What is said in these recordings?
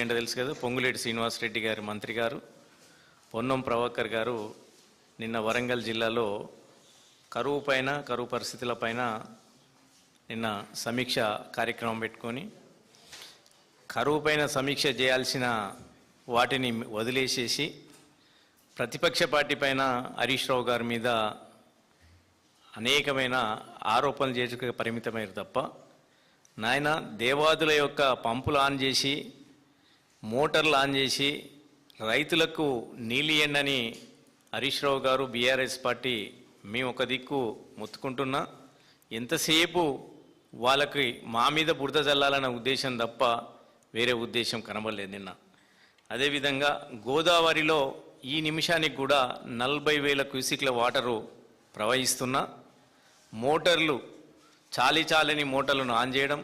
ఏంటో తెలుసు కదా, పొంగులేటి శ్రీనివాసరెడ్డి గారు మంత్రి గారు, పొన్నం ప్రభాకర్ గారు నిన్న వరంగల్ జిల్లాలో కరువు పరిస్థితులపైన నిన్న సమీక్ష కార్యక్రమం పెట్టుకొని కరువు పైన సమీక్ష చేయాల్సిన వాటిని వదిలేసేసి ప్రతిపక్ష పార్టీ పైన హరీష్ రావు గారి మీద అనేకమైన ఆరోపణలు చేసుకు పరిమితమయ్యారు తప్ప, నాయన దేవాదుల యొక్క పంపులు ఆన్ చేసి మోటార్లు ఆన్ చేసి రైతులకు నీళ్ళు ఇయ్యండి హరీష్ రావు గారు బీఆర్ఎస్ పార్టీ మేము ఒక దిక్కు మొత్తుకుంటున్నా, ఎంతసేపు వాళ్ళకి మా మీద బురద చల్లాలన్న ఉద్దేశం తప్ప వేరే ఉద్దేశం కనబడలేదు నిన్న. అదేవిధంగా గోదావరిలో ఈ నిమిషానికి కూడా 40,000 క్యూసిక్ల వాటరు ప్రవహిస్తున్నా మోటార్లు చాలని మోటార్లను ఆన్ చేయడం,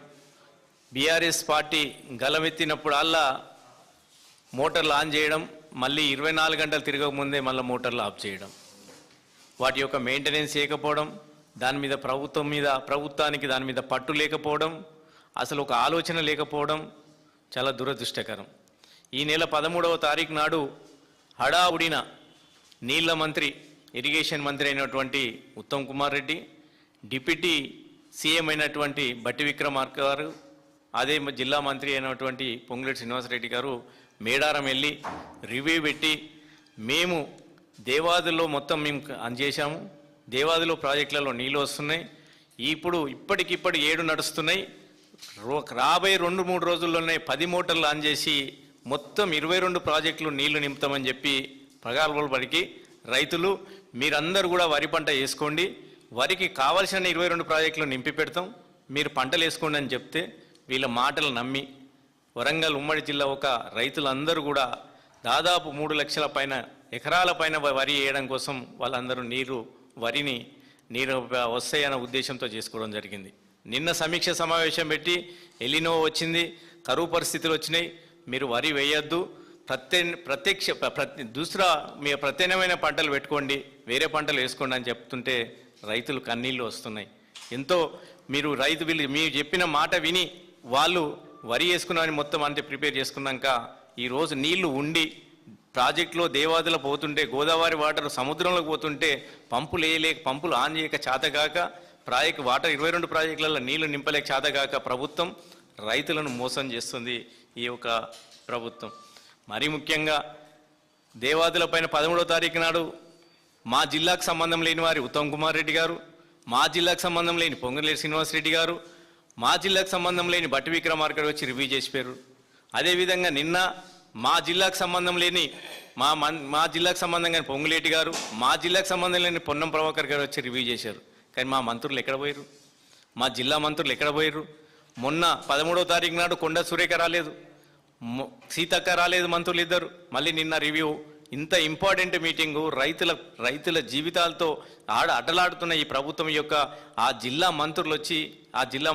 బీఆర్ఎస్ పార్టీ గలమెత్తినప్పుడల్లా మోటార్లు ఆన్ చేయడం, మళ్ళీ 24 గంటలు తిరగకముందే మళ్ళీ మోటార్లు ఆఫ్ చేయడం, వాటి యొక్క మెయింటెనెన్స్ చేయకపోవడం, దాని మీద ప్రభుత్వానికి దాని మీద పట్టు లేకపోవడం, అసలు ఒక ఆలోచన లేకపోవడం చాలా దురదృష్టకరం. ఈ నెల 13వ తారీఖు నాడు హడావుడిన నీళ్ల మంత్రి, ఇరిగేషన్ మంత్రి అయినటువంటి ఉత్తమ్ కుమార్ రెడ్డి, డిప్యూటీ సీఎం అయినటువంటి బట్టి విక్రమార్క గారు, అదే జిల్లా మంత్రి అయినటువంటి పొంగులేటి శ్రీనివాసరెడ్డి గారు మేడారం వెళ్ళి రివ్యూ పెట్టి మేము దేవాదుల్లో మొత్తం మేము అందజేశాము, దేవాదులో ప్రాజెక్టులలో నీళ్ళు వస్తున్నాయి, ఇప్పటికిప్పుడు 7 నడుస్తున్నాయి, రాబోయే 2-3 రోజుల్లోనే 10 మోటార్లు ఆన్ చేసి మొత్తం 22 ప్రాజెక్టులు నీళ్లు నింపుతామని చెప్పి ప్రగల్భాలు పలికి రైతులు మీరందరూ కూడా వరి పంట వేసుకోండి, వరికి కావాల్సిన 22 ప్రాజెక్టులు నింపి పెడతాం, మీరు పంటలు వేసుకోండి అని చెప్తే వీళ్ళ మాటలు నమ్మి వరంగల్ ఉమ్మడి జిల్లా ఒక రైతులందరూ కూడా దాదాపు 3 లక్షల పైన ఎకరాల పైన వరి వేయడం కోసం వాళ్ళందరూ వరిని నీరు వస్తాయన్న ఉద్దేశంతో చేసుకోవడం జరిగింది. నిన్న సమీక్ష సమావేశం పెట్టి ఎలినో వచ్చింది, కరువు పరిస్థితులు వచ్చినాయి, మీరు వరి వేయొద్దు, మీ ప్రత్యామ్నాయమైన పంటలు పెట్టుకోండి, వేరే పంటలు వేసుకోండి అని చెప్తుంటే రైతులు కన్నీళ్ళు వస్తున్నాయి. ఎంతో మీరు చెప్పిన మాట విని వాళ్ళు వరి వేసుకున్నామని మొత్తం అంతే ప్రిపేర్ చేసుకున్నాక ఈరోజు నీళ్లు ఉండి ప్రాజెక్టులో దేవాదులు పోతుంటే, గోదావరి వాటర్ సముద్రంలోకి పోతుంటే పంపులు ఆన్ చేయక చేతగాక వాటర్ 22 ప్రాజెక్టులలో నీళ్లు నింపలేక చేతగాక ప్రభుత్వం రైతులను మోసం చేస్తుంది ఈ యొక్క ప్రభుత్వం. మరీ ముఖ్యంగా దేవాదుల పైన 13వ తారీఖు నాడు మా జిల్లాకు సంబంధం లేని వారి ఉత్తమ్ కుమార్ రెడ్డి గారు, మా జిల్లాకు సంబంధం లేని పొంగులేటి శ్రీనివాసరెడ్డి గారు, మా జిల్లాకు సంబంధం లేని బట్టి విక్రమార్క గారు వచ్చి రివ్యూ చేసిపోయారు. అదేవిధంగా నిన్న మా జిల్లాకు సంబంధం లేని మా జిల్లాకు సంబంధం కానీ పొంగులేటి గారు, మా జిల్లాకు సంబంధం లేని పొన్నం ప్రభాకర్ గారు వచ్చి రివ్యూ చేశారు. కానీ మా మంత్రులు ఎక్కడ పోయారు? మా జిల్లా మంత్రులు ఎక్కడ పోయారు? మొన్న 13వ తారీఖు నాడు కొండ సురేఖ రాలేదు, సీతక్క రాలేదు, మంత్రులు ఇద్దరు. మళ్ళీ నిన్న రివ్యూ. ఇంత ఇంపార్టెంట్ మీటింగు రైతుల జీవితాలతో అడ్డలాడుతున్న ఈ ప్రభుత్వం యొక్క ఆ జిల్లా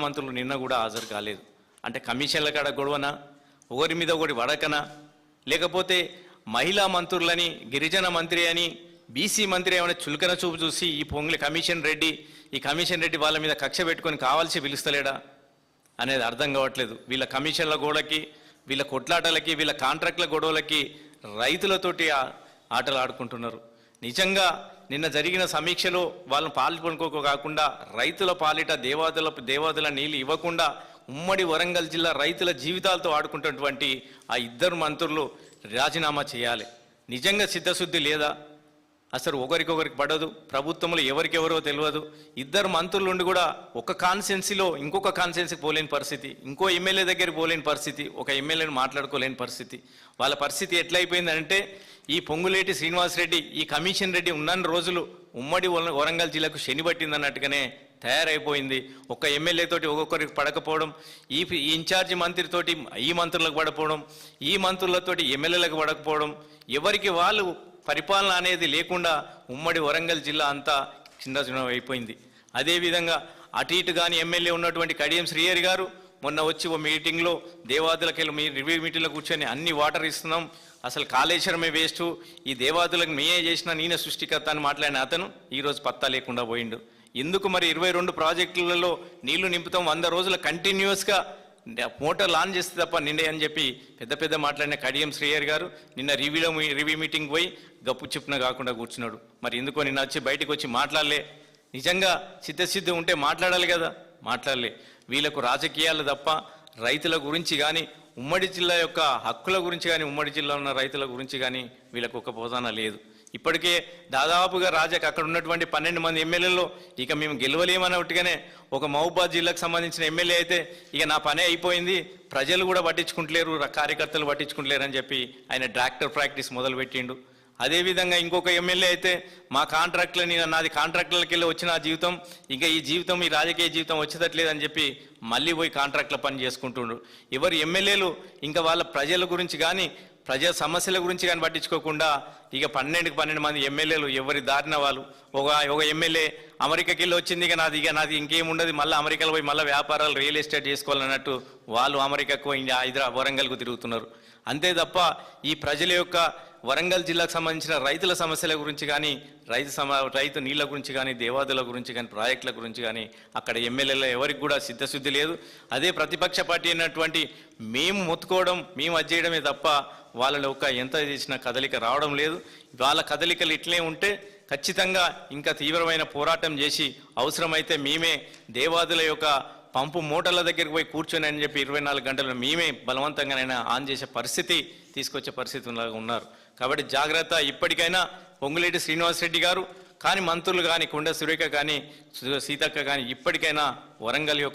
మంత్రులు నిన్న కూడా హాజరు కాలేదు. అంటే కమిషన్ల కాడ గొడవనా, ఒకరి మీద ఒకటి వడకనా, లేకపోతే మహిళా మంత్రులని, గిరిజన మంత్రి అని, బీసీ మంత్రి ఏమైనా చులకన చూపు చూసి ఈ కమిషన్ రెడ్డి వాళ్ళ మీద కక్ష పెట్టుకొని కావాల్సి పిలుస్తలేడా అనేది అర్థం కావట్లేదు. వీళ్ళ కమిషన్ల గోడకి, వీళ్ళ కొట్లాటలకి, వీళ్ళ కాంట్రాక్ట్ల గొడవలకి రైతులతోటి ఆటలు ఆడుకుంటున్నారు. నిజంగా నిన్న జరిగిన సమీక్షలో వాళ్ళని పాల్గొనుకోక కాకుండా రైతుల పాలిట దేవాదుల నీళ్ళు ఇవ్వకుండా ఉమ్మడి వరంగల్ జిల్లా రైతుల జీవితాలతో ఆడుకుంటున్నటువంటి ఆ 2 మంత్రులు రాజీనామా చేయాలి. నిజంగా చిత్తశుద్ధి లేదా? అసలు ఒకరికొకరికి పడదు, ప్రభుత్వంలో ఎవరికెవరో తెలియదు. 2 మంత్రులు ఉండి కూడా ఒక కాన్స్టిట్యున్సీలో ఇంకొక కాన్స్టిట్యున్సీకి పోలేని పరిస్థితి, ఇంకో ఎమ్మెల్యే దగ్గరికి పోలేని పరిస్థితి, ఒక ఎమ్మెల్యేని మాట్లాడుకోలేని పరిస్థితి. వాళ్ళ పరిస్థితి ఎట్లయిపోయిందంటే ఈ పొంగులేటి శ్రీనివాసరెడ్డి, ఈ కమిషన్ రెడ్డి ఉన్న రోజులు ఉమ్మడి వరంగల్ జిల్లాకు శని పట్టిందన్నట్టుగానే తయారైపోయింది. ఒక ఎమ్మెల్యేతోటి ఒక్కొక్కరికి పడకపోవడం, ఈ ఇన్ఛార్జి మంత్రితోటి ఈ మంత్రులకు పడకపోవడం, ఈ మంత్రులతోటి ఎమ్మెల్యేలకు పడకపోవడం, ఎవరికి వాళ్ళు పరిపాలన అనేది లేకుండా ఉమ్మడి వరంగల్ జిల్లా అంతా చిన్న అయిపోయింది. అదేవిధంగా అటు ఇటు కానీ ఎమ్మెల్యే ఉన్నటువంటి కడియం శ్రీహరి గారు మొన్న వచ్చి ఓ మీటింగ్లో దేవాదులకి మీ రివ్యూ మీటింగ్లో కూర్చొని అన్ని వాటర్ ఇస్తున్నాం, అసలు కాళేశ్వరమే వేస్ట్, ఈ దేవాదులకు మేమే చేసిన నేనే సృష్టికర్త అని మాట్లాడిన అతను ఈరోజు పత్తా లేకుండా పోయిండు. ఎందుకు మరి 22 ప్రాజెక్టులలో నీళ్లు నింపుతాం, 100 రోజుల కంటిన్యూస్గా మోటార్లు ఆన్ చేస్తే తప్ప నిండే అని చెప్పి పెద్ద పెద్ద మాట్లాడిన కడియం శ్రేయర్ గారు నిన్న రివ్యూ మీటింగ్ పోయి గప్పు చెప్పున కాకుండా కూర్చున్నాడు. మరి ఎందుకో నిన్న వచ్చి బయటకు వచ్చి మాట్లాడలే? నిజంగా చిత్తశుద్ధి ఉంటే మాట్లాడాలి కదా, మాట్లాడలే. వీళ్ళకు రాజకీయాలు తప్ప రైతుల గురించి కానీ ఉమ్మడి జిల్లా యొక్క హక్కుల గురించి కానీ ఉమ్మడి జిల్లా ఉన్న రైతుల గురించి కానీ వీళ్ళకు ఒక బోధన లేదు. ఇప్పటికే దాదాపుగా అక్కడ ఉన్నటువంటి 12 మంది ఎమ్మెల్యేలో ఇక మేము గెలవలేమన్నట్టుగానే ఒక మహబూబాద్ జిల్లాకు సంబంధించిన ఎమ్మెల్యే అయితే ఇక నా పనే అయిపోయింది, ప్రజలు కూడా పట్టించుకుంటలేరు, కార్యకర్తలు పట్టించుకుంటలేరు అని చెప్పి ఆయన ట్రాక్టర్ ప్రాక్టీస్ మొదలుపెట్టిండు. అదేవిధంగా ఇంకొక ఎమ్మెల్యే అయితే మా కాంట్రాక్టులని నాది కాంట్రాక్టులకి వెళ్ళి వచ్చిన జీవితం ఇంకా ఈ జీవితం ఈ రాజకీయ జీవితం వచ్చేటట్లేదని చెప్పి మళ్ళీ పోయి కాంట్రాక్టుల పని చేసుకుంటుండ్రు. ఎవరు ఎమ్మెల్యేలు ఇంకా వాళ్ళ ప్రజల గురించి కానీ ప్రజా సమస్యల గురించి కానీ పట్టించుకోకుండా ఇక 12 మంది ఎమ్మెల్యేలు ఎవరి దారిన వాళ్ళు. ఒక ఎమ్మెల్యే అమెరికాకి వెళ్ళి వచ్చింది, ఇక నాది ఇంకేముండదు, మళ్ళీ అమెరికాలో పోయి మళ్ళీ వ్యాపారాలు రియల్ ఎస్టేట్ చేసుకోవాలన్నట్టు వాళ్ళు అమెరికాకు వరంగల్కు తిరుగుతున్నారు. అంతే తప్ప ఈ ప్రజల యొక్క వరంగల్ జిల్లాకు సంబంధించిన రైతుల సమస్యల గురించి కానీ రైతు నీళ్ల గురించి కానీ దేవాదుల గురించి కానీ ప్రాజెక్టుల గురించి కానీ అక్కడ ఎమ్మెల్యేల ఎవరికి కూడా సిద్ధశుద్ధి లేదు. అదే ప్రతిపక్ష పార్టీ అయినటువంటి మేము మొత్తుకోవడం మేము అజ్జేయడమే తప్ప వాళ్ళ యొక్క ఎంత చేసిన కదలిక రావడం లేదు. వాళ్ళ కదలికలు ఇట్లే ఉంటే ఖచ్చితంగా ఇంకా తీవ్రమైన పోరాటం చేసి అవసరమైతే మేమే దేవాదుల యొక్క పంపు మోటార్ల దగ్గరికి పోయి కూర్చొని అని చెప్పి 24 గంటలు మేమే బలవంతంగానైనా ఆన్ చేసే పరిస్థితి తీసుకొచ్చే పరిస్థితి ఉన్నారు. కాబట్టి జాగ్రత్త. ఇప్పటికైనా పొంగులేటి శ్రీనివాసరెడ్డి గారు కానీ మంత్రులు కానీ కొండ సురేఖ కానీ సీతక్క కానీ ఇప్పటికైనా వరంగల్ యొక్క